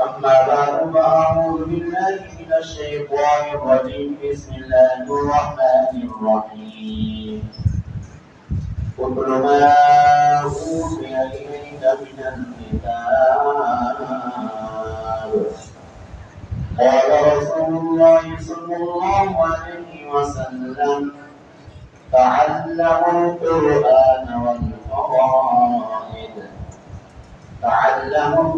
أما بعد فأعوذ بالله من الشيطان الرجيم بسم الله الرحمن الرحيم اتل ما أوحي إليك من الكتاب قال رسول الله صلى الله عليه وسلم تعلموا القرآن والفرائض وعلموا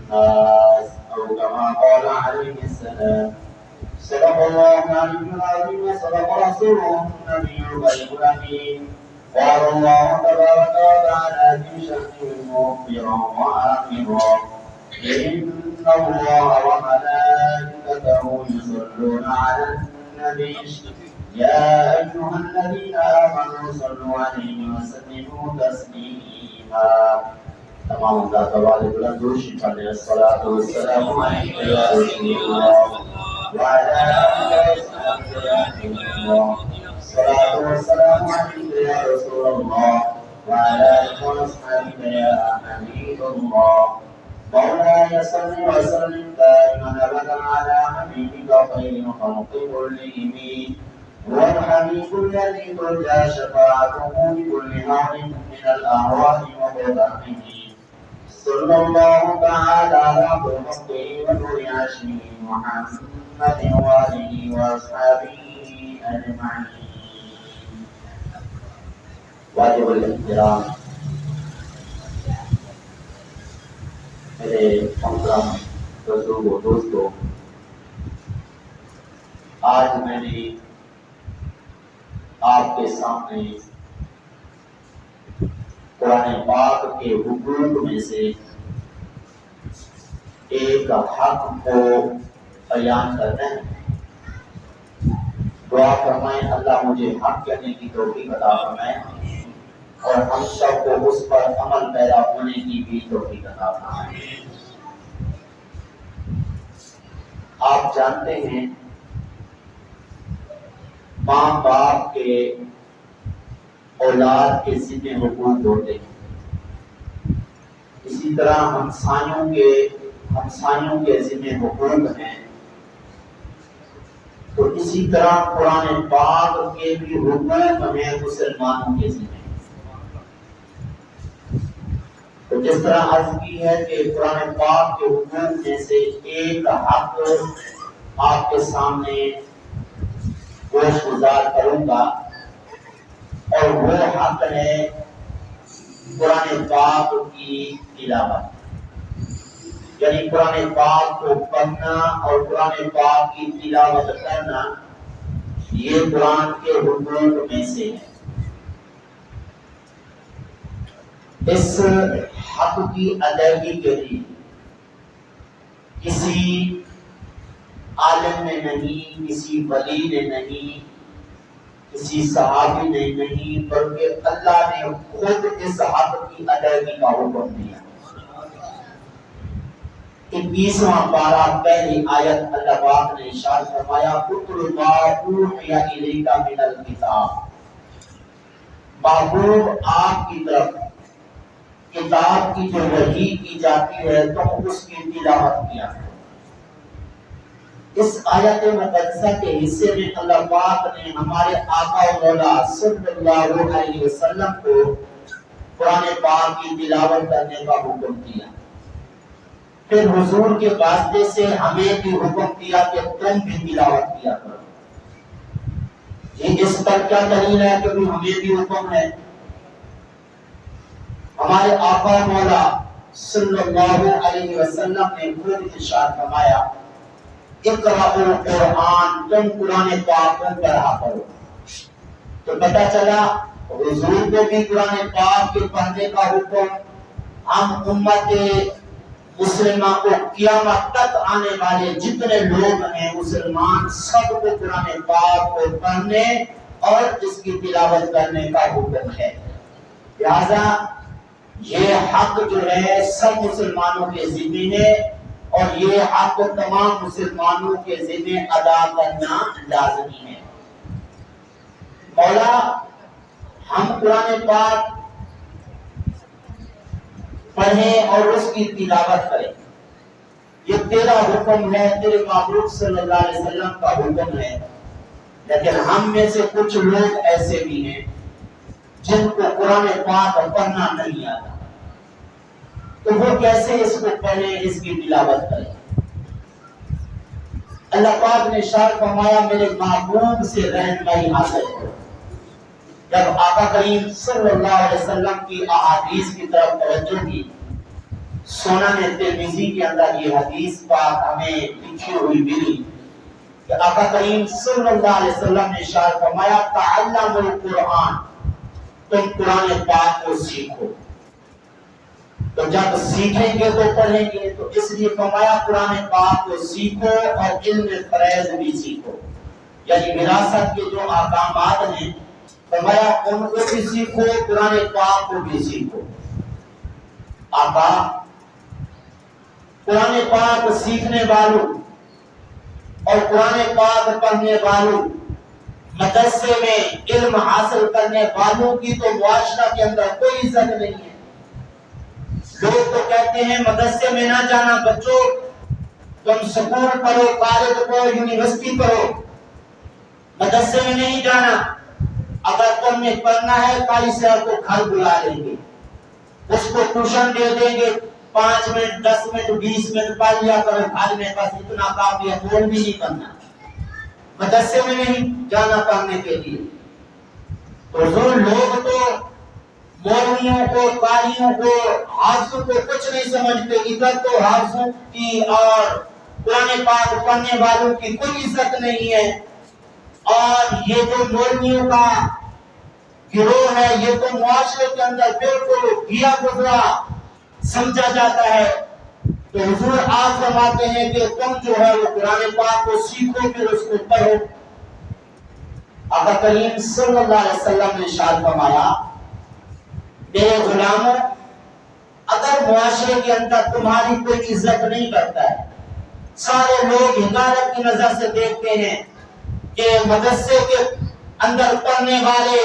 الناس أو كما قال عليه السلام. صدق الله العظيم وصدق رسوله النبي الأمين. قال الله تبارك وتعالى في شأنه مخبرا وآخرا إن الله وملائكته يصلون على النبي يا أيها الذين آمنوا صلوا عليه وسلموا تسليما. تمام ذات والد الأندوش عليه الصلاة والسلام عليك يا رسول الله وعلى آله وصحبه الله. الصلاة والسلام عليك يا رسول الله وعلى آله وصحبه يا حبيب الله. مولاي صل وسلم دائما ابدا على حبيبك خير خلق كلهم هو الحبيب الذي ترجى شفاعته بكل نوع من الاهواء وقدرته. صلى الله تعالى على خلقه ونور عرشه محمد واله واصحابه اجمعين. واجب الاحترام میرے محترم بزرگوں دوستوں، آج میں نے آپ کے سامنے قرآن پاک کے حقوق میں سے ایک حق کو بیان کرنا ہے۔ دعا فرمائیں اللہ مجھے حق کہنے کی توفیق عطا فرمائے اور ہم سب کو اس پر عمل پیدا ہونے کی بھی توفیق عطا فرمائے۔ آپ جانتے ہیں ماں باپ کے اولاد کے ذمہ حقوق ہوتے ہیں، اسی طرح ہمسایوں کے ذمہ حقوق ہیں، تو اسی طرح قرآن پاک کے بھی حقوق ہیں مسلمانوں کے ذمہ۔ تو جس طرح عرض کی ہے کہ قرآن پاک کے حقوق میں سے ایک حق آپ کے سامنے گوش گزار کروں گا، اور وہ حق ہے قرآن پاک کی تلاوت، یعنی قرآن پاک کو پڑھنا اور قرآن پاک کی تلاوت کرنا، یہ قرآن کے حقوق میں سے ہے۔ اس حق کی ادائیگی کے لیے کسی عالم نے نہیں، کسی ولی نے نہیں، کسی صحابی نے نہیں، بلکہ اللہ نے خود اس حق کی ادائیگی کا حکم دیا۔ 21واں پارہ پہلی آیت اللہ پاک نے ارشاد فرمایا اتل ما اوحی الیک من الکتاب، محبوب آپ کی طرف کتاب کی جو وحی کی جاتی ہے تم اس کی تلاوت کیا ہے۔ اس آیت مقدسہ کے حصے میں اللہ پاک نے ہمارے آقا و مولا صلی اللہ علیہ وسلم کو قرآن پاک کی تلاوت کرنے کا حکم دیا، پھر حضور کے واسطے سے ہمیں بھی حکم دیا کہ تم بھی تلاوت کیا کرو۔ یہ اس پر کیا دلیل ہے کہ ہمیں بھی حکم ہے؟ ہمارے آقا مولا صلی اللہ علیہ وسلم نے خود ارشاد فرمایا اقرأ القرآن، تم قرآن پاک کو پڑھا کرو۔ تو پتہ چلا حضور کو بھی قرآن پاک کے پڑھنے کا حکم، ہم امت مسلمہ کو قیامت تک آنے والے جتنے لوگ ہیں مسلمان، سب کو قرآن پاک کو پڑھنے اور اس کی تلاوت کرنے کا حکم ہے۔ لہذا یہ حق جو ہے سب مسلمانوں کے ذمہ ہے، اور یہ حق تمام مسلمانوں کے ذمہ ادا کرنا لازمی ہے۔ مولا ہم قرآن پاک پڑھیں اور اس کی تلاوت کریں، یہ تیرا حکم ہے، تیرے محبوب صلی اللہ علیہ وسلم کا حکم ہے۔ لیکن ہم میں سے کچھ لوگ ایسے بھی ہیں جن کو قرآن پاک پڑھنا نہیں آتا، تو وہ کیسے اس کو پڑھیں، اس کی تلاوت کریں؟ اللہ پاک نے ارشاد فرمایا میرے محبوب سے رہنمائی حاصل کرو۔ جب آقا کریم صلی اللہ علیہ وسلم کی احادیث کی طرف توجہ کی، سنن ترمذی کے اندر یہ حدیث پاک ہمیں لکھی ہوئی ملی کہ آقا کریم صلی اللہ علیہ وسلم نے ارشاد فرمایا تعلموا القرآن، تم قرآن پاک کو سیکھو۔ تو جب سیکھیں گے تو پڑھیں گے، تو اس لیے فرمایا قرآن پاک کو سیکھو اور علم فریض بھی سیکھو، یعنی وراثت کے جو احکامات ہیں فرمایا ان کو بھی سیکھو، قرآن پاک کو بھی سیکھو۔ آقا قرآن پاک سیکھنے والوں اور قرآن پاک پڑھنے والوں، مدرسے میں علم حاصل کرنے والوں کی تو معاشرہ کے اندر کوئی عزت نہیں ہے۔ لوگ تو کہتے ہیں مدرسے میں نہ جانا، بچوں تم سکول پڑھو، کالج پڑھو، یونیورسٹی پڑھو، مدرسے میں نہیں جانا۔ اگر تم نے پڑھنا ہے قاری صاحب کو گھر بلا لیں گے، اس کو ٹیوشن دے دیں گے، 5 منٹ 10 منٹ 20 منٹ پڑھ لیا کرو گھر میں، بس اتنا کافی ہے، اور بھی نہیں پڑھنا، مدرسے میں نہیں جانا پڑھنے کے لیے۔ تو حضور لوگ تو مولویوں کو، قاریوں کو، حافظوں کو کچھ نہیں سمجھتے، عزت تو حافظوں کی اور قرآن پاک پڑھنے والوں کی کوئی عزت نہیں ہے۔ اور یہ جو مولویوں کا گروہ ہے یہ تو معاشرے کے اندر بالکل گیا گزرا سمجھا جاتا ہے۔ تو حضور آپ فرماتے ہیں کہ تم جو ہے وہ قرآن پاک کو سیکھو، پھر اس کو پڑھو۔ آقا کریم صلی اللہ علیہ وسلم نے ارشاد فرمایا میرے غلاموں، اگر معاشرے کے اندر تمہاری کوئی عزت نہیں کرتا ہے، سارے لوگ حقارت کی نظر سے دیکھتے ہیں کہ مدرسے کے اندر پڑھنے والے،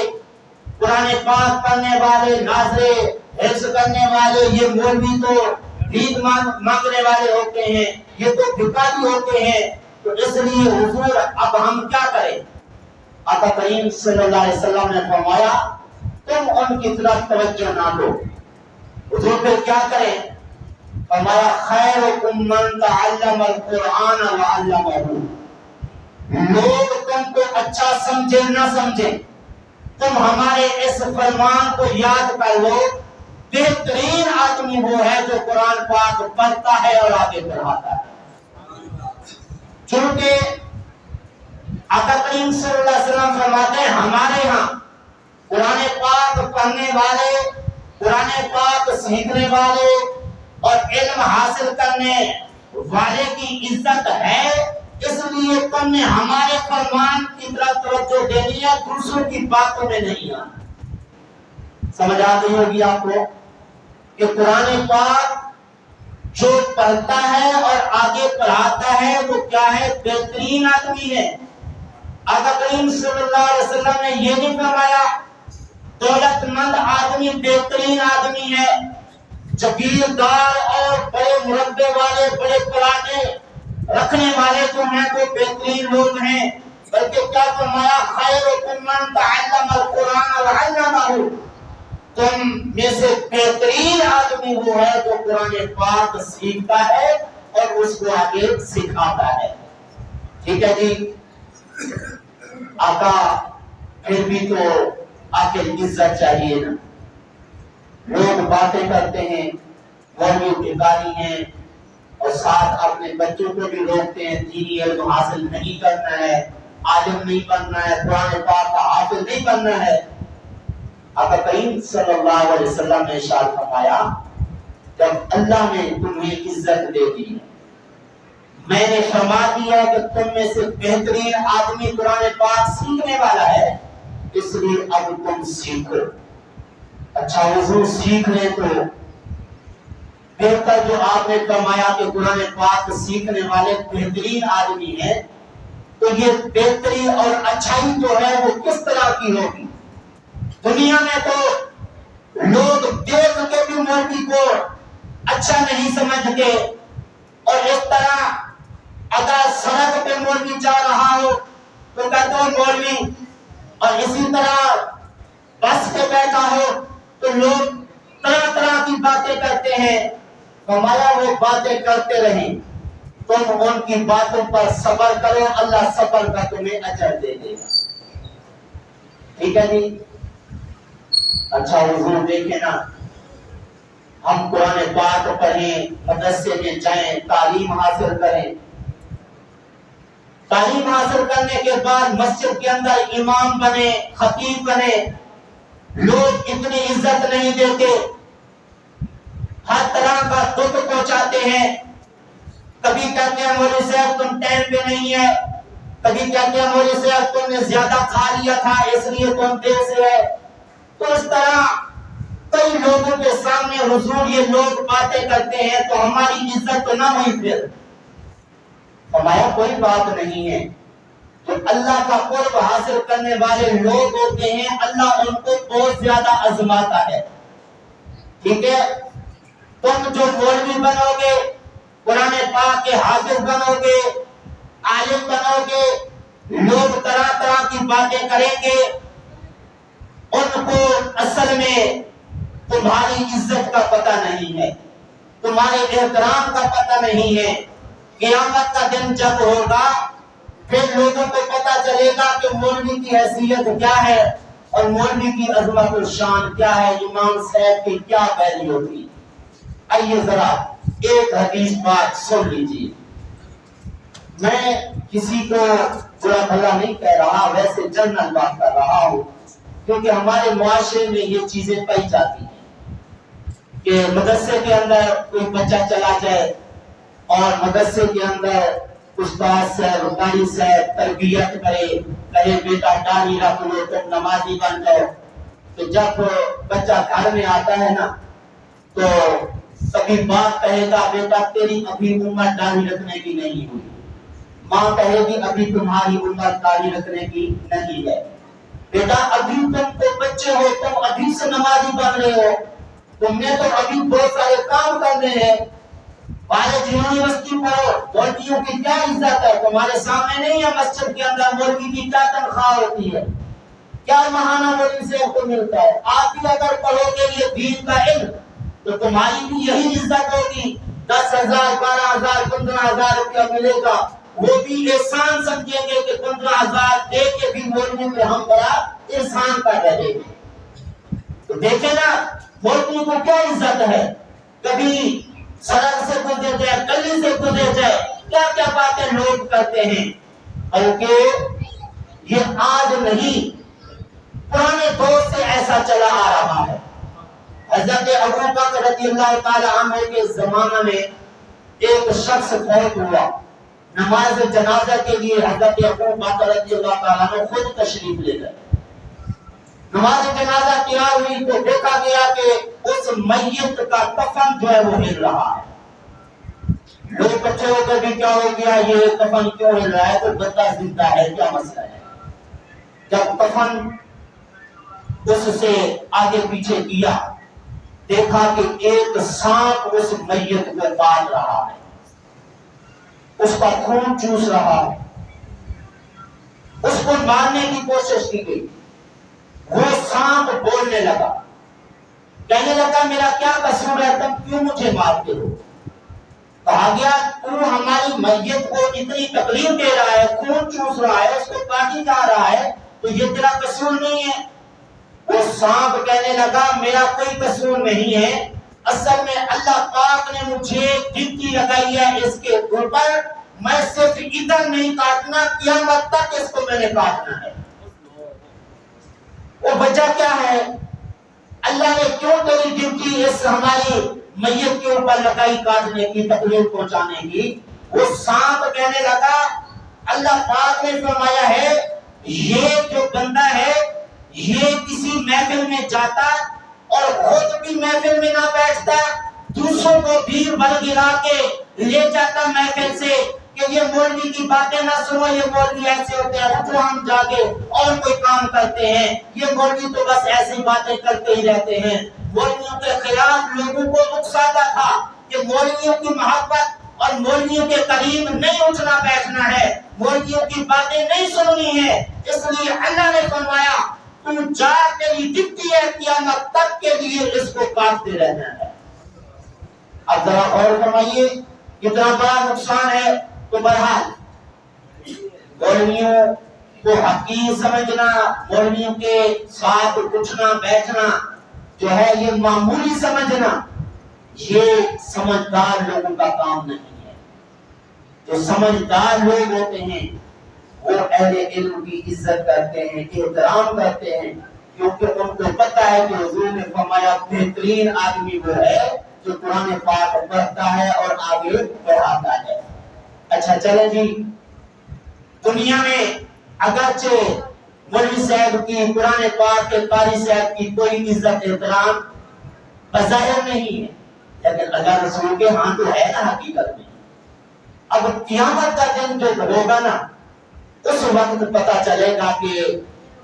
قرآن پاک پڑھنے والے، ناظرے حفظ کرنے والے، یہ مولوی تو بھیک مانگنے والے ہوتے ہیں، یہ تو بھکاری ہوتے ہیں، تو اس لیے حضور اب ہم کیا کریں؟ آقا کریم صلی اللہ علیہ وسلم نے فرمایا تم ان کی طرف توجہ نہ دو۔ حضور پھر کیا کریں؟ فرمایا خیرکم من تعلم القرآن وعلمہ، لوگ تم کو اچھا سمجھے نہ سمجھے، تم ہمارے اس فرمان کو یاد کر لو، بہترین آدمی وہ ہے جو قرآن پاک پڑھتا ہے اور آگے پڑھاتا ہے۔ چونکہ آقا کریم صلی اللہ علیہ وسلم فرماتے ہیں ہمارے ہاں قرآن پاک پڑھنے والے، قرآن پاک سیکھنے والے اور علم حاصل کرنے والے کی عزت ہے، اس لیے تم نے ہمارے فرمان کی طرف توجہ دینی ہے، دوسروں کی باتوں میں نہیں آنا۔ سمجھ آ گئی ہوگی آپ کو کہ قرآن پاک جو پڑھتا ہے اور آگے پڑھاتا ہے وہ کیا ہے؟ بہترین آدمی ہے۔ آقا کریم صلی اللہ علیہ وسلم نے یہ نہیں فرمایا دولت مند آدمی بہترین آدمی ہے، جگیردار اور بڑے مربے والے، بڑے پرانے رکھنے والے جو ہیں وہ بہترین لوگ ہیں، بلکہ کیا فرمایا خیرکم من تعلم القرآن وعلمہ، تم میں سے بہترین آدمی وہ ہے جو قرآن پاک سیکھتا ہے اور اس کو آگے سکھاتا ہے۔ ٹھیک ہے جی؟ آقا پھر بھی تو آخر عزت چاہیے نا۔ لوگ باتیں کرتے ہیں مولوی بھکاری ہیں اور ساتھ اپنے بچوں کو بھی روکتے ہیں دینی علم حاصل نہیں کرنا ہے، عالم نہیں بننا ہے، قرآن پاک کا حافظ نہیں بننا ہے۔ آقا کریم صلی اللہ علیہ وسلم نے ارشاد فرمایا جب اللہ نے تمہیں عزت دے دی، میں نے فرما دیا کہ تم میں سے بہترین آدمی قرآن پاک سیکھنے والا ہے، اس لیے اب تم سیکھو۔ اچھا حضور سیکھ لیں تو بہتر جو آپ نے فرمایا کہ قرآن پاک سیکھنے والے بہترین آدمی ہیں، تو یہ بہتری اور اچھائی جو ہے وہ کس طرح کی ہوگی؟ دنیا میں تو لوگ دیکھ کے بھی مولوی کو اچھا نہیں سمجھتے، اور اس طرح اگر سڑک پہ مولوی جا رہا ہو تو کہتے ہو مولوی، اور اسی طرح بس پہ بیٹھا ہو تو لوگ طرح طرح کی باتیں کرتے ہیں۔ فرمایا وہ باتیں کرتے رہیں، تم ان کی باتوں پر صبر کرو، اللہ صبر کا تمہیں اجر دے دے گا۔ ٹھیک ہے جی؟ اچھا حضور دیکھیں نا، ہم قرآن پاک پڑھیں، مدرسے میں جائیں، تعلیم حاصل کریں، تعلیم حاصل کرنے کے بعد مسجد کے اندر امام بنے، خطیب بنے، لوگ اتنی عزت نہیں دیتے، ہر طرح کا دکھ پہنچاتے ہیں۔ کبھی کہتے ہیں مولوی صاحب تم ٹائم پہ نہیں ہے، کبھی کہتے ہیں مولوی صاحب تم نے زیادہ کھا لیا تھا اس لیے تم دیر سے ہے۔ تو اس طرح کئی لوگوں کے سامنے حضور یہ لوگ باتیں کرتے ہیں تو ہماری عزت تو نہ ہوئی، پھر ہمارا کوئی بات نہیں ہے۔ جو اللہ کا قرب حاصل کرنے والے لوگ ہوتے ہیں اللہ ان کو بہت زیادہ آزماتا ہے۔ ٹھیک ہے؟ تم جو مولوی بنو گے، قرآن پاک کے حافظ بنو گے، عالم بنو گے، لوگ طرح طرح کی باتیں کریں گے، ان کو اصل میں تمہاری عزت کا پتہ نہیں ہے، تمہارے احترام کا پتہ نہیں ہے۔ قیامت کا دن جب ہوگا پھر لوگوں کو پتہ چلے گا کہ مولوی کی حیثیت کیا ہے اور مولوی کی عظمت و شان کیا ہے، امام صاحب کی کیا ویلیو تھی۔ آئیے ذرا ایک حدیث بات سن لیجیے۔ میں کسی کو برا بھلا نہیں کہہ رہا، ویسے جنرل بات کر رہا ہوں، کیونکہ ہمارے معاشرے میں یہ چیزیں پائی جاتی ہیں کہ مدرسے کے اندر کوئی بچہ چلا جائے اور مدرسے کے اندر استاد صاحب، قاری صاحب تربیت کرے، کہے بیٹا داڑھی رکھ لو تم نمازی بن جاؤ، تو جب بچہ گھر میں آتا ہے نا تو کبھی باپ کہے گا بیٹا تیری ابھی عمر داڑھی رکھنے کی نہیں ہوئی، ماں کہے گی ابھی تمہاری عمر داڑھی رکھنے کی نہیں ہے، بیٹا ابھی تم تو بچے ہو، تم ابھی سے نمازی بن رہے ہو، تم نے تو ابھی بہت سارے کام کرنے ہیں، کالج یونیورسٹی پڑھو، مولویوں کی کیا عزت ہے تمہارے سامنے نہیں ہے، مسجد کے اندر مولوی کی کیا تنخواہ ہوتی ہے، کیا ماہانہ مولوی سے کو ملتا ہے۔ آپ بھی اگر پڑھو گے یہ دین کا علم تو تمہاری بھی یہی عزت ہوگی، 10,000 12,000 15,000 روپیہ ملے گا، وہ بھی احسان سمجھیں گے کہ 15,000 دے کے بھی مولوی پہ ہم بڑا احسان کر رہے ہیں۔ تو دیکھیں نا مولوی کو کیا عزت ہے، کبھی سڑک سے گزر جائے، گلی سے گزر جائے، کیا کیا باتیں لوگ کرتے ہیں، بلکہ یہ آج نہیں پرانے دور سے ایسا چلا آ رہا ہے۔ حضرت ابو بکر رضی اللہ تعالی عنہ کے زمانہ میں ایک شخص فوت ہوا، نماز جنازہ کے لیے حضرت ابو بکر رضی اللہ تعالی عنہ خود تشریف لے گئے۔ نماز جنازہ تیار ہوئی تو دیکھا گیا کہ اس میت کا کفن جو ہے وہ ہل رہا ہے۔ لوگ بچے ہو کر بھی کیا ہو گیا، یہ کفن کیوں ہل رہا ہے، تو بندہ زندہ ہے، کیا مسئلہ ہے۔ جب کفن اس سے آگے پیچھے کیا دیکھا کہ ایک سانپ اس میت کو کاٹ رہا ہے، اس کا خون چوس رہا ہے، اس کو مارنے کی کوشش کی گئی، وہ سانپ بولنے لگا، کہنے لگا میرا کیا قصور ہے، تم کیوں مجھے مارتے ہو۔ کہا گیا تو ہماری میت کو اتنی تکلیف دے رہا ہے، خون چوس رہا ہے، اس کو کاٹی جا رہا ہے، تو یہ تیرا قصور نہیں ہے۔ وہ سانپ کہنے لگا میرا کوئی قصور نہیں ہے، اصل میں اللہ پاک نے مجھے ڈیوٹی لگائی ہے اس کے اوپر، میں صرف ادھر نہیں کاٹنا، قیامت تک اس کو میں نے کاٹنا ہے۔ وہ وجہ کیا ہے، اللہ نے کیوں تیری ڈیوٹی اس ہماری میت کے اوپر لگائی کاٹنے کی، تکلیف پہنچانے کی۔ وہ سانپ کہنے لگا اللہ پاک نے فرمایا ہے یہ جو بندہ ہے یہ کسی محفل میں جاتا اور خود بھی محفل میں نہ بیٹھتا، دوسروں کو بھی بلگرا کے لے جاتا محفل سے کہ یہ مولوی کی باتیں نہ سنو، یہ مولوی ایسے ہوتے ہیں، اٹھو ہم جاگے اور کوئی کام کرتے ہیں، یہ مولوی تو بس ایسی باتیں کرتے ہی رہتے ہیں۔ مولویوں کے خلاف لوگوں کو اکساتا تھا کہ مولویوں کی محبت اور مولویوں کے قریب نہیں اٹھنا بیٹھنا ہے، مولویوں کی باتیں نہیں سننی ہے۔ اس لیے اللہ نے فرمایا تو جا تیری ڈپٹی ہے، قیامت تک کے لیے اس کو کاٹتے رہنا ہے۔ اب ذرا اور فرمائیے کتنا بڑا نقصان ہے۔ تو بہرحال مولویوں کو حقیر سمجھنا، مولویوں کے ساتھ اٹھنا بیٹھنا جو ہے یہ معمولی سمجھنا، یہ سمجھدار لوگوں کا کام نہیں ہے۔ جو سمجھدار لوگ ہوتے ہیں وہ اہل علم کی عزت کرتے ہیں، احترام کرتے ہیں، کیونکہ ان کو پتہ ہے کہ حضور نے فرمایا بہترین آدمی وہ ہے جو قرآن پاک پڑھتا ہے اور آگے پڑھاتا ہے۔ اچھا چلیں جی، دنیا میں اگرچہ مولوی صاحب کی، قرآن پاک کے قاری صاحب کی کوئی عزت احترام بظاہر نہیں ہے، لیکن اللہ رسول کے ہاں تو ہے نا حقیقت میں۔ اب قیامت کا دن جو ہوگا نا، اس وقت پتہ چلے گا کہ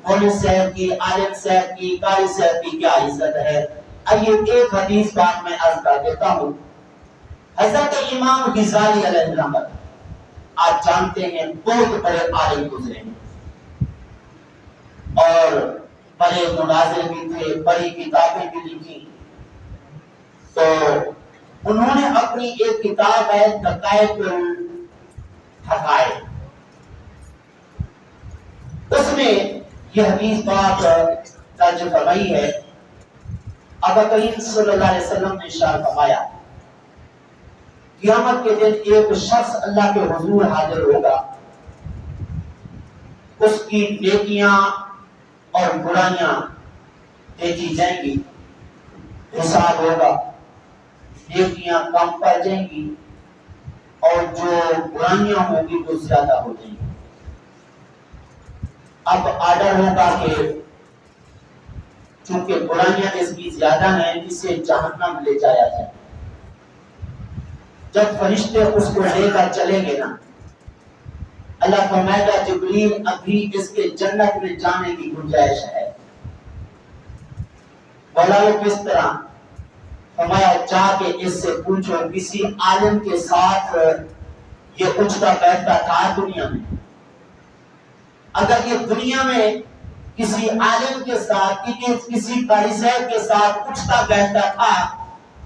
مولوی صاحب کی، عالم صاحب کی، قاری صاحب کی کیا عزت ہے۔ آئیے ایک حدیث بات میں عرض کر دیتا ہوں۔ حضرت امام غزالی علیہ السلام آپ جانتے ہیں بہت بڑے عالم گزرے ہیں اور بڑے مناظر بھی تھے، بڑی کتابیں بھی لکھی۔ تو انہوں نے اپنی ایک کتاب ہے دقائق الحقائق، اس میں یہ حدیث بات درج فرمائی ہے۔ آقا کریم صلی اللہ علیہ وسلم نے ارشاد فرمایا قیامت کے دن ایک شخص اللہ کے حضور حاضر ہوگا، اس کی نیکیاں اور برائیاں دیکھی جائیں گی، حساب ہوگا، نیکیاں کم پڑ جائیں گی اور جو برائیاں ہوں گی وہ زیادہ ہو جائیں گی۔ اب آرڈر ہوگا کہ چونکہ برائیاں اس کی زیادہ ہیں اسے جہنم لے جایا جائے۔ جب فرشتے اس کو لے کر چلیں گے نا، اللہ فرمائے گا جبریل ابھی اس کے جنت میں جانے کی گنجائش ہے۔ بولا وہ کس طرح؟ فرمایا جا کے اس سے پوچھو کسی عالم کے ساتھ یہ اٹھتا بیٹھتا تھا دنیا میں؟ اگر یہ دنیا میں کسی عالم کے ساتھ، کسی قاری صاحب کے ساتھ اٹھتا بیٹھتا تھا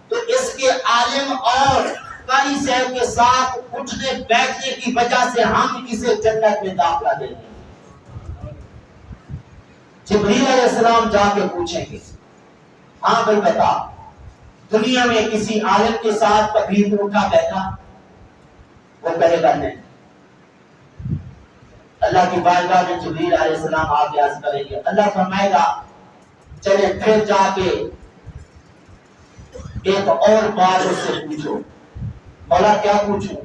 تو اس کے عالم اور قاری صاحب کے ساتھ اٹھنے بیٹھنے کی وجہ سے ہم اسے جنت میں داخلہ دیں گے۔ جبریل علیہ السلام جا کے پوچھیں گے ہاں بھائی بتا دنیا میں کسی عالم کے ساتھ کبھی تو اٹھا بیٹھا؟ وہ کہے گا نہیں۔ اللہ کی بارگاہ میں جبریل علیہ السلام آگے عرض کریں گے، اللہ فرمائے گا چلے پھر جا کے ایک اور بات اس سے پوچھو۔ مولا کیا پوچھوں؟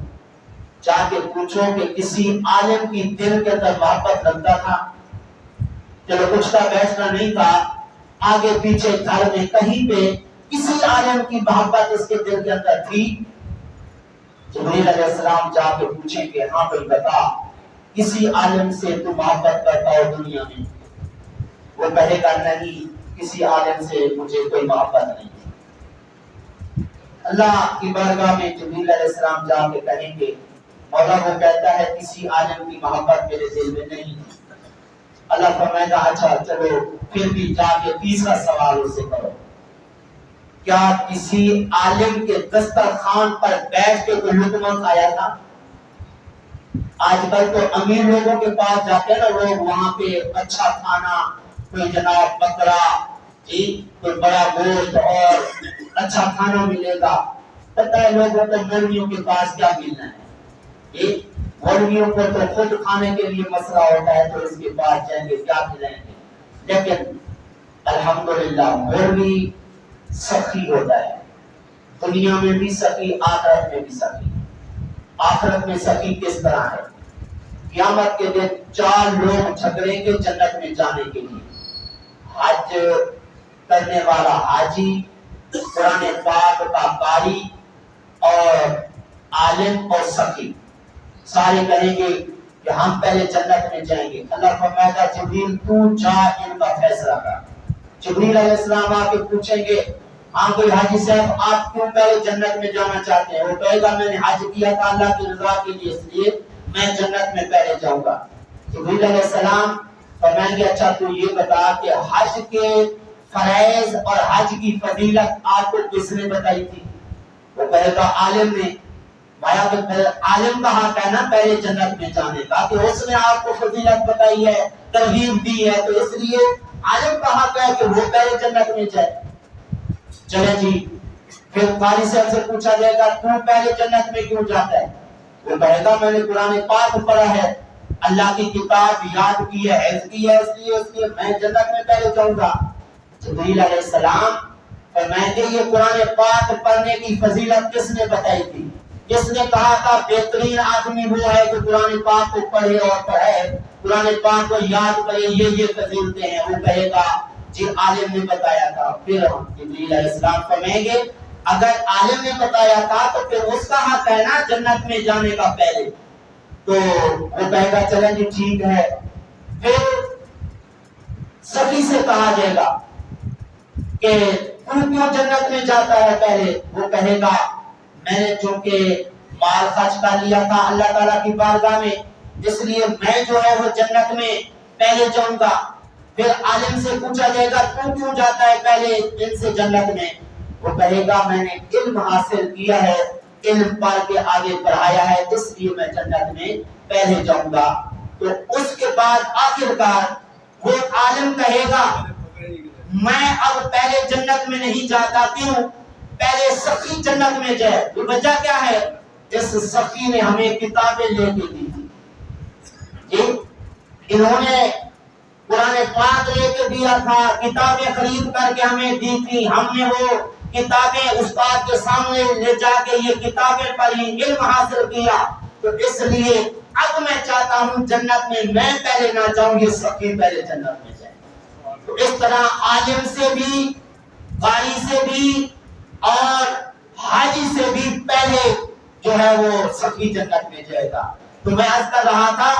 جا کے پوچھو کہ کسی عالم کی دل کے اندر محبت رکھتا تھا، چلو اٹھتا بیٹھنا نہیں تھا، آگے پیچھے گھر میں کہیں پہ کسی عالم کی محبت اس کے دل کے اندر تھی؟ جبریل علیہ السلام جا کے پوچھیں کہ ہاں بھائی بتا کسی عالم سے تو محبت کرتا ہو دنیا میں؟ وہ کہے گا نہیں، کسی عالم سے مجھے کوئی محبت نہیں۔ اللہ کی بارگاہ میں جبریل علیہ السلام جا کے کہیں گے مولا وہ کہتا ہے کسی عالم کی محبت میرے دل میں نہیں۔ اللہ فرمائے گا اچھا چلو پھر بھی جا کے تیسرا سوال اس سے کرو، کیا کسی عالم کے دسترخوان پر بیٹھ کے کوئی لقمہ کھایا تھا؟ آج کل تو امیر لوگوں کے پاس جاتے ہیں نا لوگ، وہاں پہ اچھا کھانا، کوئی جناب بکرا، کوئی بڑا گوشت اور اچھا کھانا ملے گا۔ پتہ ہے لوگوں کو مولویوں کے پاس کیا ملنا ہے؟ مولویوں کو تو خود کھانے کے لیے مسئلہ ہوتا ہے تو اس کے پاس جائیں گے کیا کھلائیں گے۔ لیکن الحمدللہ مولوی سخی ہوتا ہے، دنیا میں بھی سخی، آخرت میں بھی سخی۔ آخرت میں سخی کس طرح ہے؟ قیامت کے دن 4 لوگ جھگڑیں گے جنت میں جانے کے لیے، حج کرنے والا حاجی، قرآن پاک کا قاری اور عالم اور سخی۔ سارے کہیں گے کہ ہم پہلے جنت میں جائیں گے. اللہ فرمائے گا جبریل تو جا ان کا فیصلہ کر. جبریل علیہ السلام آ کے پوچھیں گے ہاں کوئی حاجی صاحب آپ کیوں پہلے جنت میں جانا چاہتے ہیں؟ وہ کہے گا میں نے حج کیا تھا اللہ کی رضا کے لیے، اس لیے میں جنت میں پہلے جاؤں گا. جبریل علیہ السلام فرمائیں گے اچھا تو یہ بتا کہ حج کے فرائض اور حج کی فضیلت آپ کو کس نے بتائی تھی؟ وہ کہے گا عالم نے. مایا کہ عالم کا حق ہے نا پہلے جنت میں جانے کا، کہ اس نے آپ کو فضیلت بتائی ہے، ترغیب دی ہے، تو اس لیے عالم کا حق ہے کہ وہ پہلے جنت میں جائے. چلے جی پھر قاری صاحب سے پوچھا جائے گا تو پہلے جنت میں کیوں جاتا ہے؟ وہ کہے گا میں نے قرآن پاک پڑھا ہے، اللہ کی کتاب یاد کی ہے، حفظ کی ہے، اس لیے میں جنت میں پہلے جاؤں گا. جبریل علیہ السلام فرمائیں گے یہ قرآن پاک پڑھنے کی فضیلت کس نے بتائی تھی؟ جس نے کہا تھا بہترین آدمی وہ ہے جو قرآن پاک کو پڑھے اور پڑھے، قرآن پاک کو یاد کرے، یہ فضیلتیں ہیں. وہ کہے گا جی عالم نے بتایا تھا. پھر جبریل علیہ السلام فرمائیں گے اگر عالم نے بتایا تھا تو پھر اس کا حق ہے نا جنت میں جانے کا پہلے. تو وہ کہے گا چلیں جی ٹھیک ہے. پھر سخی سے کہا جائے گا کہ تو کیوں جنت میں جاتا ہے پہلے؟ وہ کہے گا میں نے چونکہ مال خرچ کر لیا تھا اللہ تعالیٰ کی بارگاہ میں، اس لیے میں جو ہے وہ جنت میں پہلے جاؤں گا. پھر عالم سے پوچھا جائے گا تو کیوں جاتا ہے پہلے ان سے جنت میں؟ وہ کہے گا میں نے علم حاصل کیا ہے، علم پڑھ کے آگے پڑھایا ہے، اس لیے میں جنت میں پہلے جاؤں گا. تو اس کے بعد آخرکار وہ عالم کہے گا میں اب پہلے جنت میں نہیں جاتا، کیوں؟ پہلے سخی جنت میں جائے. وجہ کیا ہے؟ اس سخی نے ہمیں کتابیں لے کے دی تھی جی، انہوں نے قرآن پاک لے کے دیا تھا، کتابیں خرید کر کے ہمیں دی تھی، ہم نے وہ کتابیں استاد کے سامنے لے جا کے یہ کتابیں پڑھی، علم حاصل کیا. تو اس لیے اب میں چاہتا ہوں جنت میں پہلے نہ جاؤں، یہ سخی پہلے جنت میں جائے. تو اس طرح عالم سے بھی، قاری سے بھی اور حاجی سے بھی پہلے جو ہے وہ سخی جنت میں جائے گا. تو میں عرض کر رہا تھا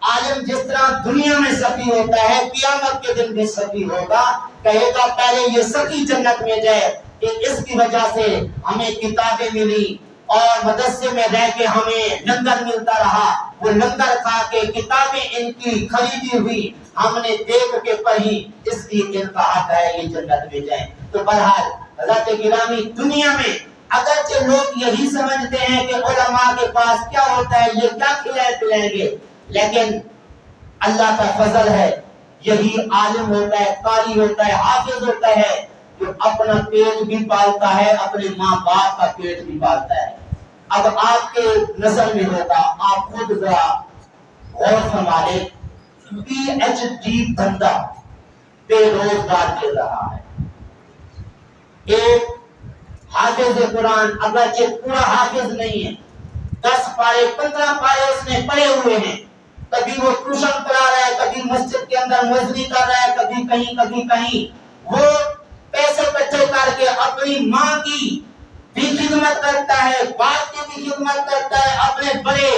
عالم جس طرح دنیا میں سخی ہوتا ہے قیامت کے دن بھی سخی ہوگا. کہے گا پہلے یہ سخی جنت میں جائے کہ اس کی وجہ سے ہمیں کتابیں ملی اور مدرسے میں رہ کے ہمیں لنگر ملتا رہا، وہ لنگر کھا کے کتابیں ان کی خریدی ہوئی ہم نے دیکھ کے پڑھی، اس لیے ان کا حق ہے یہ جنت میں جائیں. تو بہرحال حضرت گرامی دنیا میں اگرچہ لوگ یہی سمجھتے ہیں کہ علماء کے پاس کیا ہوتا ہے، یہ کیا کھلائے پلائیں گے، لیکن اللہ کا فضل ہے یہی عالم ہوتا ہے، قاری ہوتا ہے، حافظ ہوتا ہے جو اپنا پیٹ بھی پالتا ہے، اپنے ماں باپ کا پیٹ بھی پالتا ہے. اب آپ کے نظر میں ہوگا، آپ خود ذرا غور فرما لیں، PhD بندہ بے روزگار دے رہا ہے. ایک حافظ قرآن اگرچہ پورا حافظ نہیں ہے، 10 پارے 15 پارے اس نے پڑھے ہوئے ہیں، کبھی وہ ٹیوشن پڑھا رہا ہے، کبھی مسجد کے اندر مؤذنی کر رہا ہے، کبھی کہیں وہ پیسے اکٹھے کر کے اپنی ماں کی بھی خدمت کرتا ہے، باپ کی بھی خدمت کرتا ہے، اپنے بڑے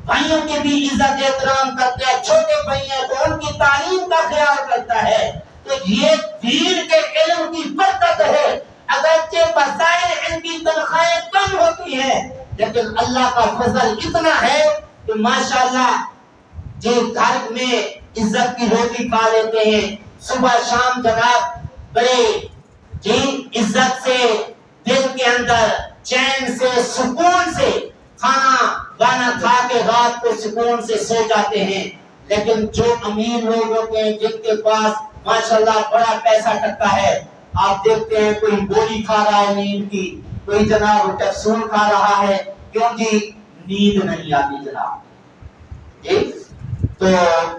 بھائیوں کی بھی عزت احترام کرتا ہے، چھوٹے بھائی ہیں تو ان کی تعلیم کا خیال کرتا ہے. تو یہ دین کے علم کی برکت ہے. اگرچہ بظاہر ان کی تنخواہیں کم ہوتی ہیں لیکن اللہ کا فضل اتنا ہے کہ ماشاءاللہ جو گھر میں عزت کی روٹی کھا لیتے ہیں، صبح شام جناب بڑے جی عزت سے دل کے اندر چین سے سکون سے کھانا گانا کھا کے رات کو سکون سے سو جاتے ہیں. لیکن جو امیر لوگ ہوتے ہیں جن کے پاس ماشاءاللہ بڑا پیسہ ٹکا ہے، آپ دیکھتے ہیں کوئی گولی کھا رہا ہے نیند کی، کوئی جناب کیپسول کھا رہا ہے، کیوں جی؟ نیند نہیں آتی جناب جی. تو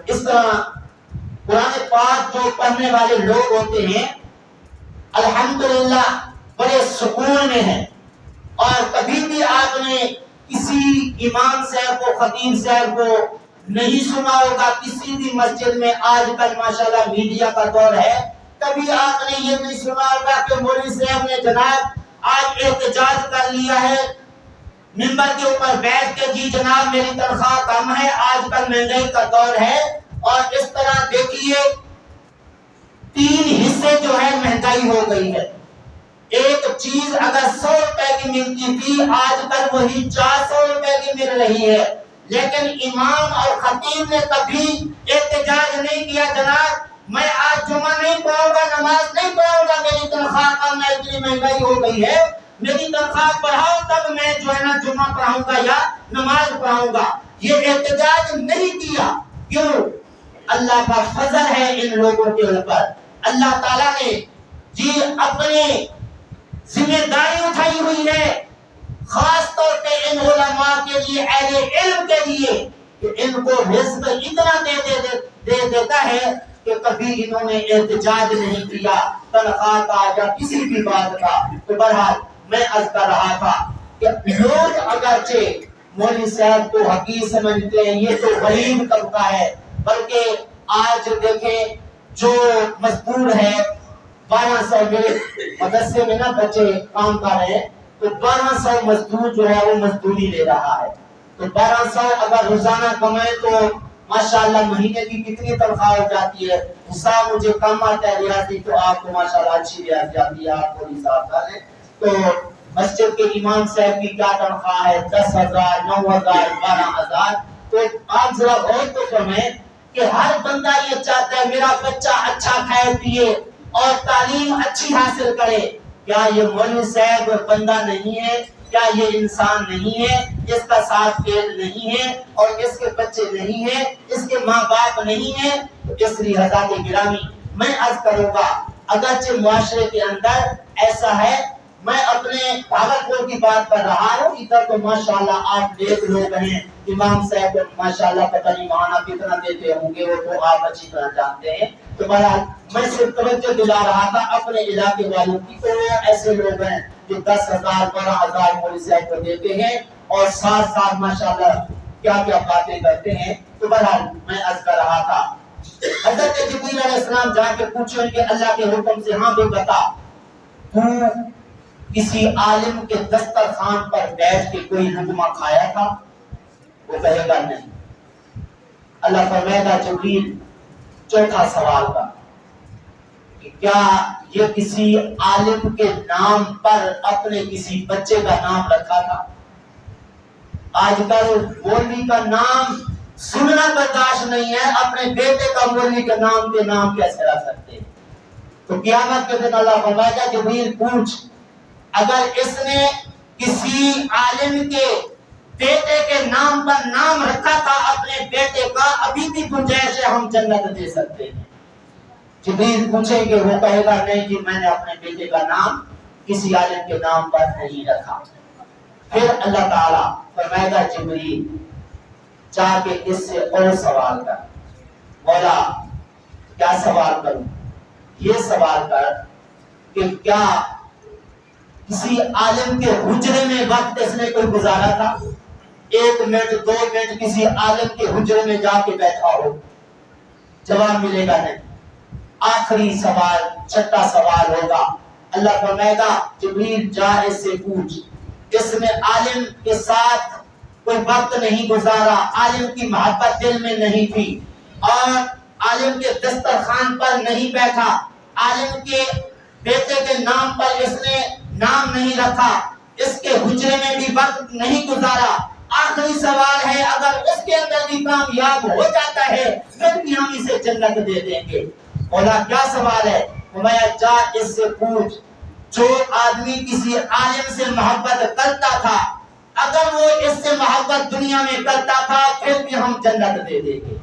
اس طرح قرآن پاک جو پڑھنے والے لوگ ہوتے ہیں الحمدللہ بڑے سکون میں ہیں. اور کبھی بھی آپ نے کسی امام صاحب کو، خطیب صاحب کو نہیں سنا ہوگا کسی بھی مسجد میں، آج کل ماشاءاللہ میڈیا کا دور ہے، کبھی آپ نے یہ نہیں سنا ہوگا کہ مولوی صاحب نے جناب آج احتجاج کر لیا ہے منبر کے اوپر بیٹھ کے جی جناب میری تنخواہ کم ہے، آج کل مہنگائی کا دور ہے، اور اس طرح دیکھیے 3 حصے جو ہے مہنگائی ہو گئی ہے۔ ایک چیز اگر 100 روپے کی ملتی تھی، آج کل وہی 400 روپے کی مل رہی ہے، لیکن امام اور خطیب نے کبھی احتجاج نہیں کیا جناب میں آج جمعہ نہیں پڑھوں گا، نماز نہیں پڑھوں گا، میری تنخواہ کم ہے، اتنی مہنگائی ہو گئی ہے، میری تنخواہ بڑھاؤ تب میں جو ہے نا جمعہ پڑھاؤں گا یا نماز پڑھاؤں گا۔ یہ احتجاج نہیں کیا، کیوں؟ اللہ کا فضل ہے ان لوگوں کے اوپر۔ اللہ تعالیٰ نے جی اپنے ذمہ داری اٹھائی ہوئی ہے، خاص طور پہ ان علماء کے لیے، اہل علم کے لیے، کہ ان کو رزق اتنا دے دیتا ہے کہ کبھی انہوں نے احتجاج نہیں کیا تنخواہ کا یا کسی بھی بات کا۔ تو بہرحال میں عرض کر رہا تھا کہ لوگ اگرچہ مولوی صاحب کو حقیر سمجھتے ہیں، یہ تو غریب طبقہ ہے، بلکہ آج دیکھیں جو مزدور ہے 1200 میرے مدرسے میں نا بچے کام کر رہے ہیں، تو 1200 مزدور جو ہے وہ مزدوری لے رہا ہے، تو 1200 اگر روزانہ کمائے تو ماشاءاللہ مہینے کی کتنی تنخواہ ہو جاتی ہے؟ حساب مجھے کم آتا ہے ریاضی، تو آپ کو ماشاءاللہ اچھی ریاضی آتی ہے، آپ کو حساب کر لیں۔ تو مسجد کے امام صاحب کی کیا تنخواہ ہے؟ 10,000 9,000 12,000۔ تو آپ ذرا غور تو فرمائیں کہ ہر بندہ یہ چاہتا ہے میرا بچہ اچھا کھائے پیے اور تعلیم اچھی حاصل کرے۔ کیا یہ مولوی صاحب بندہ نہیں ہے؟ کیا یہ انسان نہیں ہے؟ اس کا ساتھ پیل نہیں ہے اور اس کے بچے نہیں ہیں، اس کے ماں باپ نہیں ہیں؟ اس لیے حضرات گرامی میں عرض کروں گا اگرچہ معاشرے کے اندر ایسا ہے، میں اپنے بھاگلپور کی بات کر رہا ہوں، ادھر تو ماشاءاللہ آپ نیک لوگ ہیں، امام صاحب ماشاءاللہ پتہ نہیں ماہانہ کتنا دیتے ہوں گے، وہ تو آپ اچھی طرح جانتے ہیں۔ تو بہرحال میں صرف توجہ دلا رہا تھا اپنے علاقے والوں کی، تو ایسے لوگ ہیں جو 10,000 12,000 مولوی صاحب کو دیتے ہیں اور ساتھ ساتھ ماشاءاللہ کیا کیا باتیں کرتے ہیں۔ تو بہرحال میں عرض کر رہا تھا حضرت جبریل علیہ السلام جا کے پوچھیں کہ اللہ کے حکم سے، ہاں بھی بتا تو کسی عالم کے دسترخوان پر بیٹھ کے کوئی لقمہ کھایا تھا؟ وہ کہے گا نہیں۔ اللہ فرمائے گا جبریل چوتھا سوال کا کہ کیا یہ کسی عالم کے نام پر اپنے کسی بچے کا نام رکھا تھا؟ آج کل مولوی کا نام سننا برداشت نہیں ہے، اپنے بیٹے کا مولوی کے نام پہ نام کیسے رکھ سکتے ہیں؟ تو قیامت کے دن اللہ فرمائے گا جبریل پوچھ، اگر اس نے کسی عالم کے بیٹے کے نام پر نام رکھا تھا اپنے بیٹے کا، ابھی بھی گنجائش ہے ہم جنت دے سکتے ہیں۔ جبریل پوچھیں گے، وہ کہے گا نہیں جی میں نے اپنے بیٹے کا نام کسی عالم کے نام پر نہیں رکھا۔ پھر اللہ تعالیٰ فرمائے گا جبریل جا کے اس سے اور سوال کر۔ مولا کیا سوال کروں؟ یہ سوال کر کہ کیا کسی عالم کے حجرے میں وقت اس نے کوئی گزارا تھا؟ 1 منٹ 2 منٹ کسی عالم کے حجرے میں جا کے بیٹھا ہو؟ جواب ملے گا نہیں۔ آخری سوال چھٹا سوال ہوگا، اللہ فرمائے گا جبریل جا اس سے پوچھ، اس نے عالم کے ساتھ کوئی وقت نہیں گزارا، عالم کی محبت دل میں نہیں تھی اور عالم کے دسترخوان پر نہیں بیٹھا، عالم کے بیٹے کے نام پر اس نے نام نہیں رکھا، اس کے حجرے میں بھی وقت نہیں گزارا، آخری سوال ہے اگر اس کے اندر بھی کامیاب ہو جاتا ہے پھر بھی ہم اسے جنت دے دیں گے۔ مولا کیا سوال ہے؟ فرمایا جا اس سے پوچھ، جو آدمی کسی عالم سے محبت کرتا تھا اگر وہ اس سے محبت دنیا میں کرتا تھا پھر بھی ہم جنت دے دیں گے۔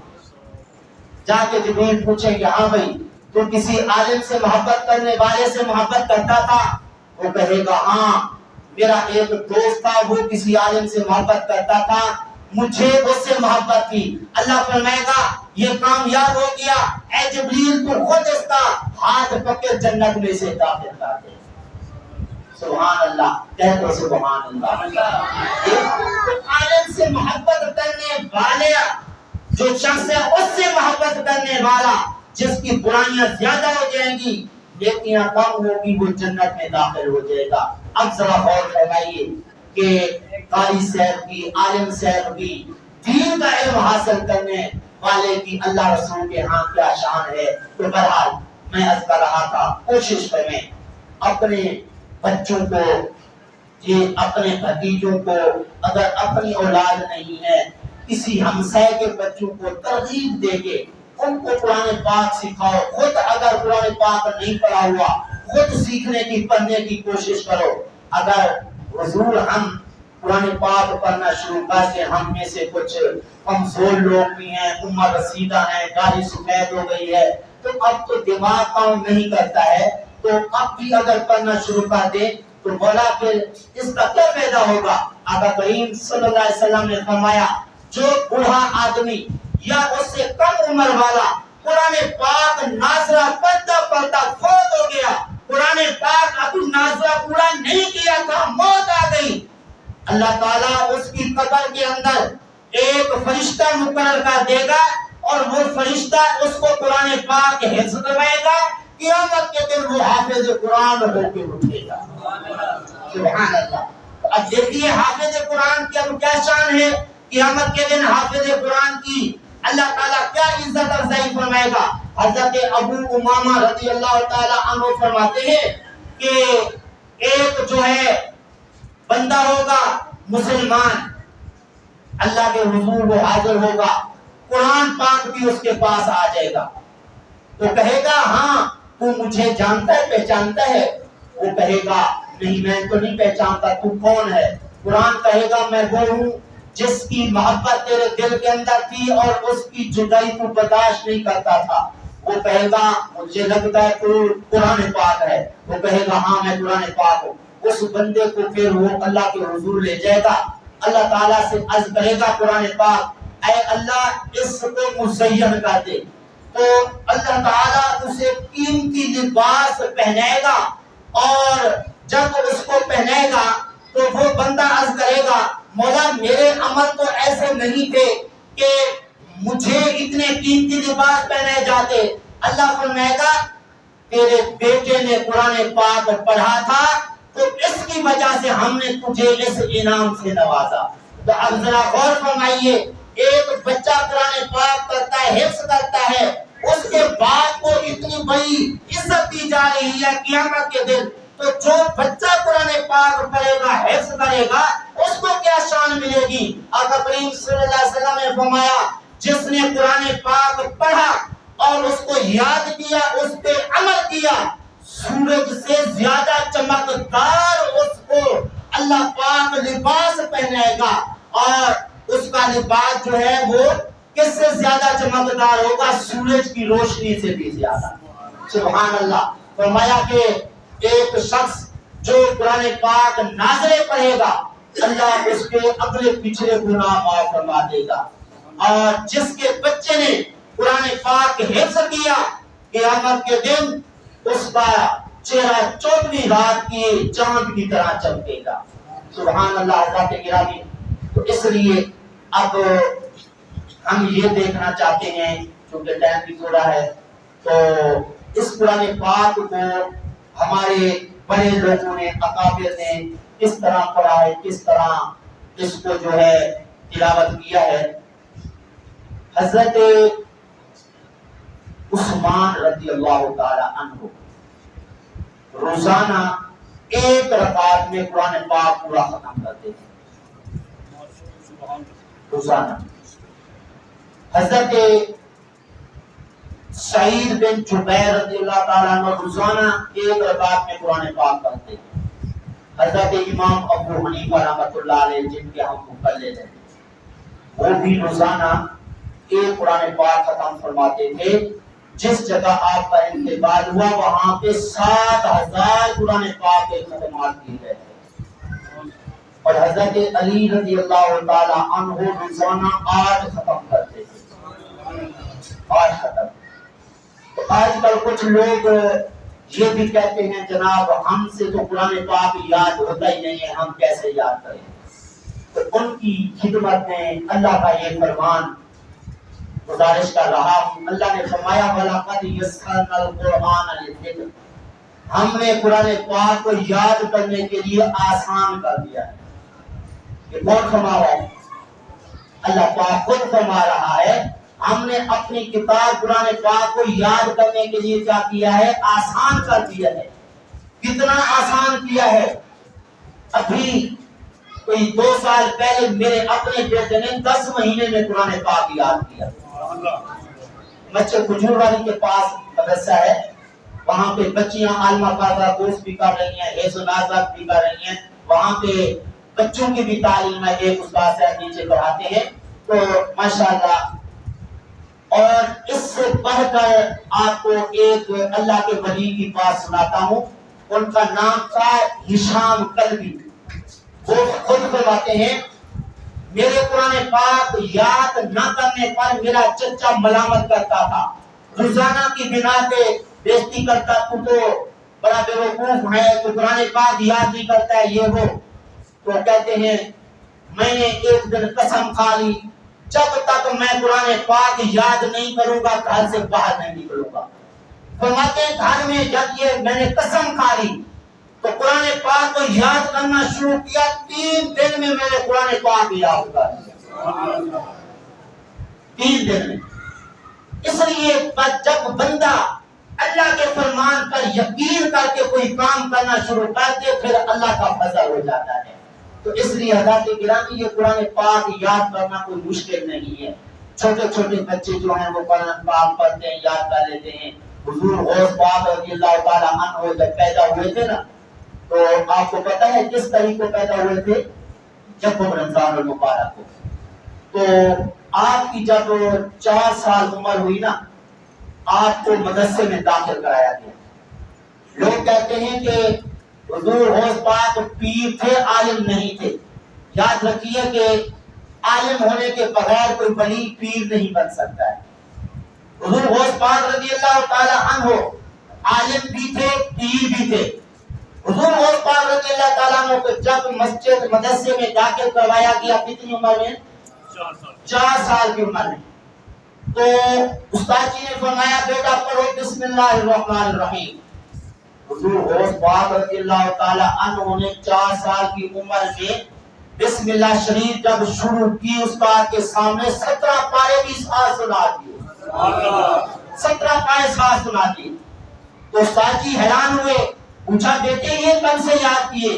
جا کے جبریل پوچھیں گے ہاں بھائی تو کسی عالم سے محبت کرنے والے سے محبت کرتا تھا؟ وہ کہے گا ہاں میرا ایک دوست تھا وہ کسی عالم سے محبت کرتا تھا، مجھے اس سے محبت تھی۔ اللہ فرمائے گا یہ کامیاب ہو گیا، اے جبریل تو خود اس کا ہاتھ پکڑ جنت میں سے داخل کر دے۔ سبحان اللہ، کہہ دو سبحان اللہ۔ عالم سے محبت کرنے والے جو شخص ہے اس سے محبت کرنے والا جس کی برائیاں زیادہ ہو جائیں گی نیکیاں کم ہوگی وہ جنت میں داخل ہو جائے گا۔ اب ذرا غور فرمائیے کہ قاری صاحب کی، عالم صاحب کی، دین کا علم حاصل کرنے والے کی اللہ رسول کے ہاں کیا شان ہے۔ تو بہرحال میں عرض کر رہا تھا، کوشش کریں اپنے بچوں کو، یہ اپنے بھتیجوں کو، اگر اپنی اولاد نہیں ہے کسی ہمسائے کے بچوں کو ترغیب دے کے ان کو قرآن پاک سکھاؤ۔ خود اگر قرآن پاک نہیں پڑھا ہوا خود سیکھنے کی، پڑھنے کی کوشش کرو۔ اگر حضور ہم قرآن پاک پڑھنا شروع کر کے، ہم میں سے کچھ کمزور لوگ بھی ہیں، عمر رسیدہ ہیں، داڑھی سفید ہو گئی ہے، تو اب تو دماغ کام نہیں کرتا ہے، تو اب بھی اگر پڑھنا شروع کر دے تو بولا پھر اس کا کیا فائدہ ہوگا؟ آقا کریم صلی اللہ علیہ وسلم نے فرمایا جو بوڑھا آدمی یا اس سے کم عمر والا قرآن پاک ناظرہ پڑھتا پڑھتا فوت ہو گیا، قرآن پاک ابھی ناظرہ پورا نہیں کیا تھا، موت آ گئی، اللہ تعالیٰ اس کی قبر کے اندر ایک فرشتہ مقرر کر دے گا اور وہ فرشتہ اس کو قرآن پاک حفظ کروائے گا، قیامت کے دن وہ حافظ قرآن ہو کے اٹھے گا۔ سبحان اللہ۔ اب دیکھیے حافظ قرآن کی اب کیا شان ہے، قیامت کے دن حافظ قرآن کی اللہ تعالیٰ کیا عزت افزائی فرمائے گا۔ حضرت ابو امامہ رضی اللہ تعالیٰ عنہ فرماتے ہیں کہ ایک جو ہے بندہ ہوگا مسلمان، اللہ کے حضور وہ حاضر ہوگا، قرآن پاک بھی اس کے پاس آ جائے گا، تو کہے گا ہاں تو مجھے جانتا ہے، پہچانتا ہے؟ وہ کہے گا نہیں میں تو نہیں پہچانتا، تو کون ہے؟ قرآن کہے گا میں وہ ہوں جس کی محبت تیرے دل کے اندر تھی اور اس کی جدائی تو برداشت نہیں کرتا تھا۔ وہ کہے گا مجھے لگتا ہے تو قرآن پاک ہے، وہ کہے گا ہاں میں قرآن پاک ہوں۔ اس بندے کو پھر وہ اللہ کے حضور لے جائے گا، اللہ تعالیٰ سے عرض کرے گا قرآن پاک اے اللہ اس کو مزین کر دے، تو اللہ تعالیٰ اسے قیمتی لباس پہنائے گا، اور جب اس کو پہنائے گا تو وہ بندہ عرض کرے گا مولا میرے عمل تو ایسے نہیں تھے کہ مجھے اتنے قیمتی لباس پہنائے جاتے۔ اللہ فرمائے گا تیرے بیٹے نے قرآن پاک پڑھا تھا تو اس کی وجہ سے ہم نے تجھے اس انعام سے نوازا۔ تو اب ذرا غور فرمائیے، ایک بچہ قرآن پاک پڑھتا ہے، حفظ کرتا ہے، اس کے بعد کو اتنی بڑی عزت دی جا رہی ہے قیامت کے دن، تو جو بچہ قرآن پاک پڑھے گا، حفظ کرے گا، اس کو کیا شان ملے گی؟ آقا کریم صلی اللہ علیہ وسلم نے فرمایا جس نے قرآن پاک پڑھا اور اس کو یاد کیا، اس پہ عمل کیا، سورج سے زیادہ چمکدار اس کو اللہ پاک لباس پہنائے گا، اور اس کا لباس جو ہے وہ کس سے زیادہ چمکدار ہوگا؟ سورج کی روشنی سے بھی زیادہ۔ سبحان اللہ۔ فرمایا کہ ایک شخص جو قرآن پاک ناظرے پڑھے گا اللہ اس کے اگلے پچھلے گناہ معاف فرما دے گا، اور جس کے بچے نے قرآن پاک حفظ کیا قیامت کے دن اس کا چہرہ 14ویں رات کی چاند کی طرح چمکے گا۔ سبحان اللہ۔ حضرات گرامی، تو اس لیے اب ہم یہ دیکھنا چاہتے ہیں کیونکہ ٹائم بھی تھوڑا ہے، تو اس قرآن پاک کو ہمارے بڑے لوگوں نے، اکابر نے کس طرح پڑھا ہے، کس طرح اس کو جو ہے تلاوت کیا ہے۔ حضرت عثمان رضی اللہ تعالی عنہ روزانہ ایک رکعت میں قرآن پاک پورا ختم کرتے تھے، روزانہ۔ حضرت سعید بن جبیر رضی اللہ تعالیٰ عنہ روزانہ ایک رکعت میں قرآن پاک پڑھتے تھے۔ حضرت امام ابو حنیفہ رحمۃ اللہ علیہ جن کے ہم مقلد ہیں، وہ بھی روزانہ ایک قرآن پاک ختم فرماتے تھے۔ جس جگہ آپ کا انتقال ہوا وہاں پہ 7000 قرآن پاک کے ختمات کیے گئے تھے، اور حضرت علی رضی اللہ تعالیٰ عنہ روزانہ 8 ختم کرتے تھے، 8 ختم۔ تو آج کل کچھ لوگ یہ بھی کہتے ہیں جناب ہم سے تو قرآن پاک یاد ہوتا ہی نہیں ہے، ہم کیسے یاد کریں؟ تو ان کی خدمت میں اللہ کا یہ فرمان گزارش کر رہا ہوں۔ اللہ نے فرمایا وَلَقَدْ يَسَّرْنَا الْقُرْآنَ لِلذِّكْرِ، ہم نے قرآن پاک کو یاد کرنے کے لیے آسان کر دیا ہے۔ یہ کون فرما رہا ہے؟ اللہ پاک خود فرما رہا ہے ہم نے اپنی کتاب قرآن پاک کو یاد کرنے کے لیے کیا کیا ہے؟ آسان کر دیا ہے۔ کتنا آسان کیا ہے؟ ابھی کوئی 2 سال پہلے میرے اپنے بیٹے نے 10 مہینے میں قرآن پاک یاد کیا۔ بچے کھجور والی کے پاس مدرسہ ہے، وہاں پہ بچیاں عالمہ فاضلہ کورس بھی کر رہی ہیں، حفظ و نازک بھی کر رہی ہیں، وہاں پہ بچوں کی بھی تعلیم ہے، ایک استاد صاحب نیچے پڑھاتے ہیں، تو ماشاءاللہ۔ اور اس سے بڑھ کر آپ کو ایک اللہ کے ولی کی بات سناتا ہوں، ان کا نام تھا ہشام کلبی۔ وہ خود فرماتے ہیں میرے قرآن پاک یاد نہ کرنے پر میرا چچا ملامت کرتا تھا، روزانہ کی بنا پہ بےزتی کرتا، تو بڑا بے وقوف ہے، تو قرآن پاک یاد نہیں کرتا ہے، یہ وہ۔ تو کہتے ہیں میں نے ایک دن قسم کھا لی جب تک میں قرآن پاک یاد نہیں کروں گا گھر سے باہر نہیں نکلوں گا۔ فرماتے ہیں گھر میں جب یہ میں نے قسم کھا لی تو قرآن پاک کو یاد کرنا شروع کیا، 3 دن میں میں نے قرآن پاک یاد کر لیا، 3 دن میں۔ اس لیے جب بندہ اللہ کے فرمان پر یقین کر کے کوئی کام کرنا شروع کر دے پھر اللہ کا فضل ہو جاتا ہے۔ تو اس لیے حضرات گرامی یہ قرآن پاک یاد کرنا کوئی مشکل نہیں ہے۔ چھوٹے چھوٹے بچے جو ہیں وہ قرآن پاک پڑھتے ہیں، یاد کر لیتے ہیں۔ حضور غوث پاک رضی اللہ تعالیٰ عنہ جب پیدا ہوئے تھے نا، تو آپ کو پتہ ہے کس تاریخ کو پیدا ہوئے تھے؟ جب رمضان المبارک کو۔ تو آپ کی جب 4 سال عمر ہوئی نا، آپ کو مدرسے میں داخل کرایا گیا۔ لوگ کہتے ہیں کہ حضور غوث پاک پیر تھے، عالم نہیں تھے۔ یاد رکھیے کہ عالم ہونے کے بغیر کوئی ولی پیر نہیں بن سکتا ہے۔ حضور غوث پاک رضی اللہ تعالی عنہ عالم بھی تھے، پیر بھی تھے۔ حضور غوث پاک رضی اللہ تعالی عنہ کو جب مسجد مدرسے میں داخل کروایا گیا کتنی عمر میں؟ 4 سال کی عمر میں۔ تو استاد جی نے فرمایا بیٹا پڑھو بسم اللہ الرحمن الرحیم۔ حضور غوث پاک رضی اللہ تعالی عنہ نے 4 سال کی عمر میں بسم اللہ شریف جب شروع کی استاد کے سامنے 17 پارے بھی ساتھ سنا دیے، 17 پارے ساتھ سنا دیے۔ تو استاد جی حیران ہوئے، پوچھا بیٹے یہ کب سے یاد کیے؟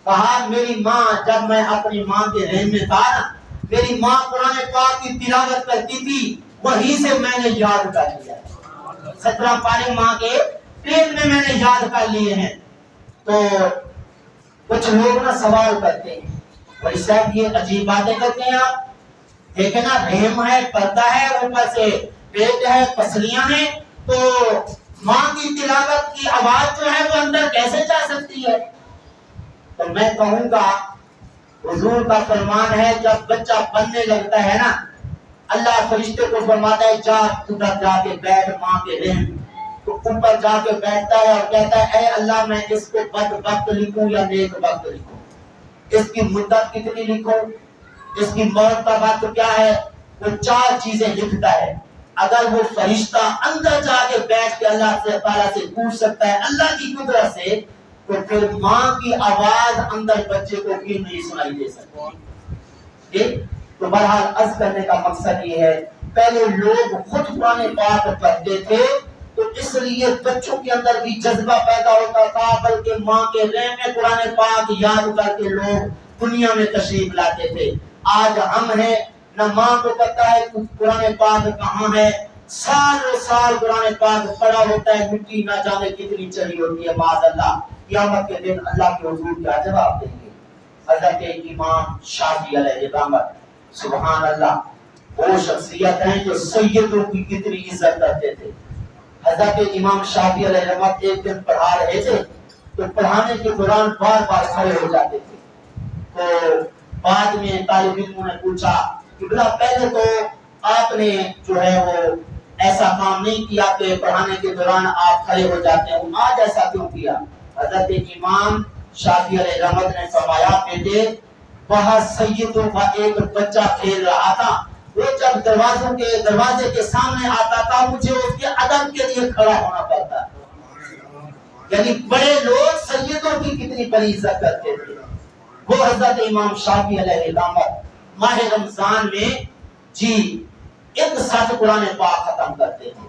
کہا میری ماں جب میں اپنی ماں کے رحم میں تھا نا، میری ماں قرآن پاک کی تلاوت کرتی تھی، وہیں سے میں نے یاد کر لیا۔ 17 پارے ماں کے پیٹ میں نے یاد کر لیے ہیں۔ تو کچھ لوگ نا سوال کرتے ہیں بھائی صاحب یہ عجیب باتیں کرتے ہیں آپ، دیکھیں نا رحم ہے، پردہ ہے، اوپر سے پیٹ ہے، پسلیاں ہیں، تو ماں کی تلاوت کی آواز جو ہے وہ اندر کیسے جا سکتی ہے؟ تو میں کہوں گا حضور کا فرمان ہے جب بچہ بننے لگتا ہے نا، اللہ فرشتے کو فرماتا ہے جا ادھر جا کے بیٹھ ماں کے رحم، تو اوپر جا کے بیٹھتا ہے اور کہتا ہے اے اللہ میں اس کو بدبخت لکھوں یا نیک بخت لکھوں، اس کی مدت کتنی لکھوں، اس کی موت کا وقت کیا ہے، وہ 4 چیزیں لکھتا ہے۔ اگر وہ فرشتہ اندر جا کے بیٹھ کے اللہ تعالیٰ سے پوچھ سکتا ہے اللہ کی قدرت سے، تو پھر ماں کی آواز اندر بچے کو کیوں نہیں سنائی دے سکتی؟ تو بہرحال عرض کرنے کا مقصد یہ ہے پہلے لوگ خود قرآن پاک پڑھتے تھے تو اس لیے بچوں کے اندر بھی جذبہ پیدا ہوتا تھا، بلکہ ماں کے رحم میں قرآن پاک یاد کر کے لوگ دنیا میں تشریف لاتے تھے۔ آج ہم ہیں نہ ماں کو پتہ ہے قرآن پاک کہاں ہے، سال سال قرآن پاک پڑا ہوتا ہے، مٹی نہ جانے کتنی چڑھی ہوتی ہے، معاذ اللہ۔ قیامت کے دن اللہ کے حضور کیا جواب دیں گے؟ حضرت امام شافعی علیہ رحمت، سبحان اللہ، وہ شخصیت ہیں جو سیدوں کی کتنی عزت کرتے تھے۔ حضرت امام شافعی علیہ رحمت ایک دن پڑھا رہے تھے تو پڑھانے کے دوران بار بار کھڑے ہو جاتے تھے۔ تو بعد میں طالب علموں نے پوچھا کہ بلا پہلے تو آپ نے جو ہے وہ ایسا کام نہیں کیا کہ پڑھانے کے دوران آپ کھڑے ہو جاتے ہیں، آج ایسا کیوں کیا؟ حضرت امام شافعی علیہ رحمت نے فرمایا بیٹے وہاں سیدوں کا ایک بچہ کھیل رہا تھا، وہ جب دروازے کے سامنے آتا تھا مجھے اس کے ادب کے لیے کھڑا ہونا پڑتا تھا۔ یعنی بڑے لوگ سیدوں کی کتنی بڑی عزت کرتے تھے۔ وہ حضرت امام شافعی علیہ رحمت ماہ رمضان میں جی ایک ساتھ قرآن پاک ختم کرتے ہیں.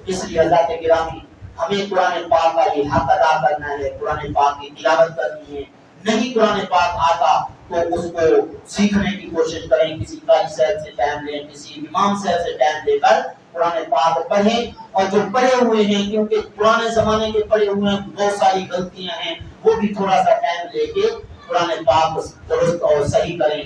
اس لیے حضرات گرامی ہمیں قرآن پاک کا یہ حق ادا کرنا ہے، قرآن پاک کی تلاوت کرنی ہے. نہیں قرآن پاک آتا تو اس کو سیکھنے کی کوشش کریں، کسی قاری صاحب سے ٹائم لیں، کسی امام صاحب سے ٹائم لے کر قرآن پاک پڑھیں. اور جو پڑھے ہوئے ہیں، کیونکہ پرانے زمانے کے پڑھے ہوئے ہیں بہت ساری غلطیاں ہیں، وہ بھی تھوڑا سا ٹائم لے کے قرآن پاک درست اور صحیح کریں.